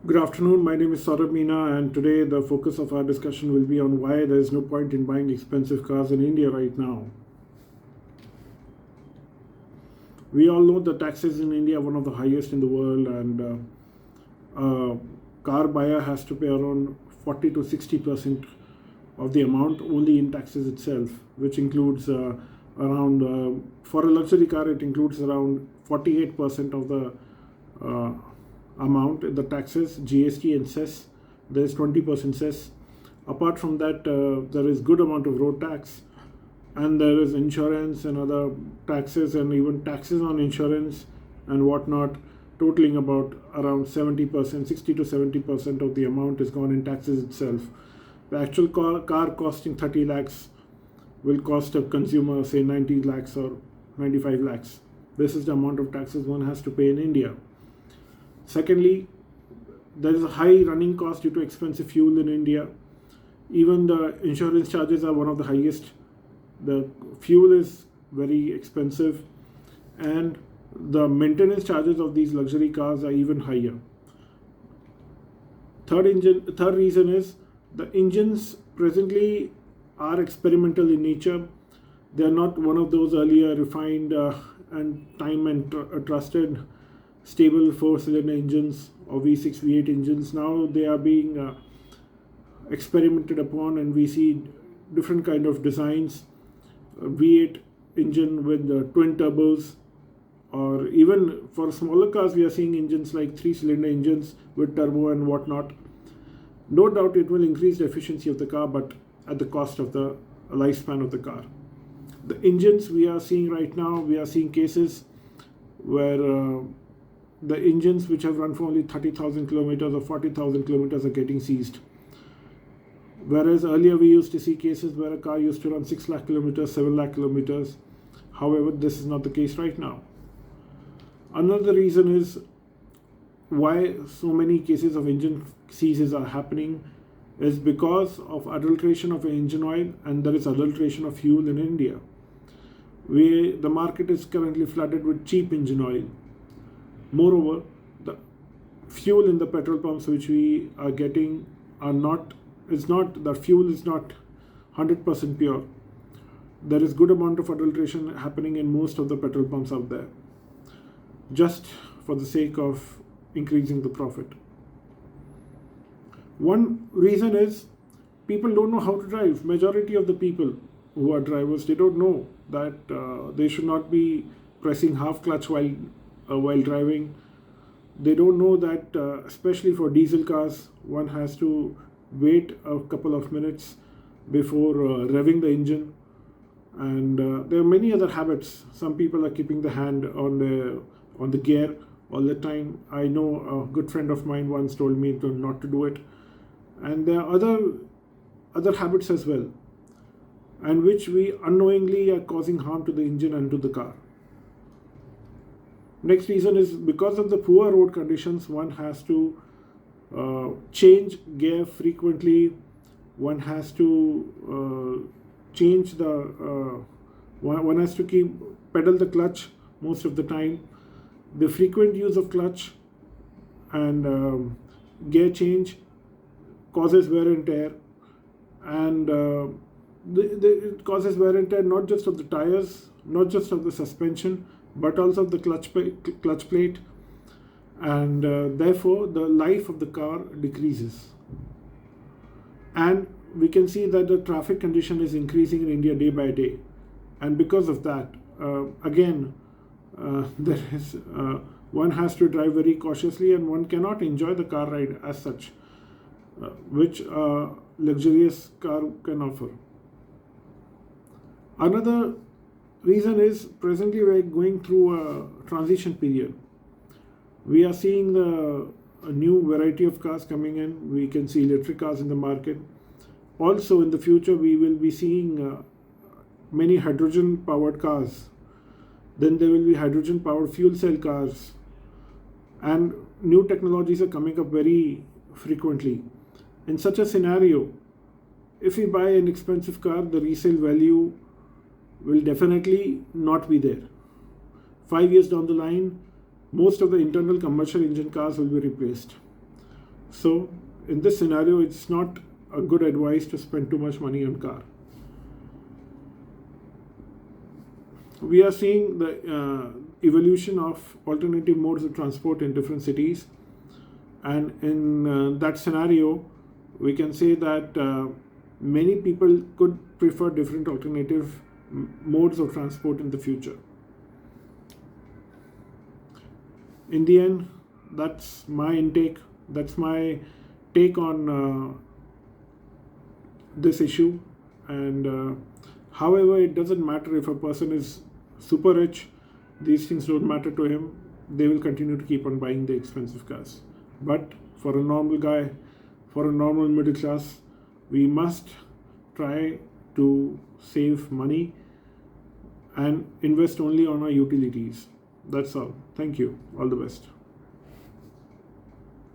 Good afternoon. My name is Saurabh Meena, and today the focus of our discussion will be on why there is no point in buying expensive cars in India right now. We all know the taxes in India are one of the highest in the world, and a car buyer has to pay around 40 to 60% of the amount only in taxes itself, which includes for a luxury car, it includes around 48% of the uh, amount, the taxes, GST and cess. There is 20% cess. Apart from that, there is good amount of road tax, and there is insurance and other taxes, and even taxes on insurance and whatnot, totaling about around 70%, 60 to 70% of the amount is gone in taxes itself. The actual car costing 30 lakhs will cost a consumer, say, 90 lakhs or 95 lakhs. This is the amount of taxes one has to pay in India. Secondly, there is a high running cost due to expensive fuel in India. Even the insurance charges are one of the highest. The fuel is very expensive, and the maintenance charges of these luxury cars are even higher. Third reason is the engines presently are experimental in nature. They are not one of those earlier refined and trusted stable four-cylinder engines or V6, V8 engines. Now they are being experimented upon, and we see different kind of designs. V8 engine with twin turbos, or even for smaller cars we are seeing engines like three-cylinder engines with turbo and whatnot. No doubt it will increase the efficiency of the car, but at the cost of the lifespan of the car. The engines we are seeing right now, we are seeing cases where the engines which have run for only 30,000 kilometers or 40,000 kilometers are getting seized. Whereas earlier we used to see cases where a car used to run 6 lakh kilometers, 7 lakh kilometers. However, this is not the case right now. Another reason is why so many cases of engine seizes are happening is because of adulteration of engine oil, and there is adulteration of fuel in India. The market is currently flooded with cheap engine oil. Moreover, the fuel in the petrol pumps which we are getting the fuel is not 100% pure. There is good amount of adulteration happening in most of the petrol pumps out there, just for the sake of increasing the profit. One reason is people don't know how to drive. Majority of the people who are drivers, they don't know that they should not be pressing half clutch while driving. They don't know that especially for diesel cars, one has to wait a couple of minutes before revving the engine, and there are many other habits. Some people are keeping the hand on the gear all the time. I know a good friend of mine once told me not to do it, and there are other habits as well, and which we unknowingly are causing harm to the engine and to the car. Next reason is because of the poor road conditions, one has to change gear frequently. One has to change one has to keep pedal the clutch most of the time. The frequent use of clutch and gear change causes wear and tear, and it causes wear and tear not just of the tires, not just of the suspension, but also of the clutch plate, and therefore the life of the car decreases. And we can see that the traffic condition is increasing in India day by day, and because of that, there is one has to drive very cautiously, and one cannot enjoy the car ride as such, which a luxurious car can offer. Another reason is presently we are going through a transition period. We are seeing a new variety of cars coming in. We can see electric cars in the market. Also, in the future, we will be seeing many hydrogen powered cars. Then there will be hydrogen powered fuel cell cars, and new technologies are coming up very frequently. In such a scenario, if we buy an expensive car, the resale value will definitely not be there. 5 years down the line, most of the internal combustion engine cars will be replaced. So in this scenario, it's not a good advice to spend too much money on car. We are seeing the evolution of alternative modes of transport in different cities, and in that scenario we can say that many people could prefer different alternative modes of transport in the future. In the end, that's my intake, that's my take on this issue. And however, it doesn't matter if a person is super rich, these things don't matter to him. They will continue to keep on buying the expensive cars. But for a normal guy, for a normal middle class, we must try to save money and invest only on our utilities. That's all. Thank you. All the best.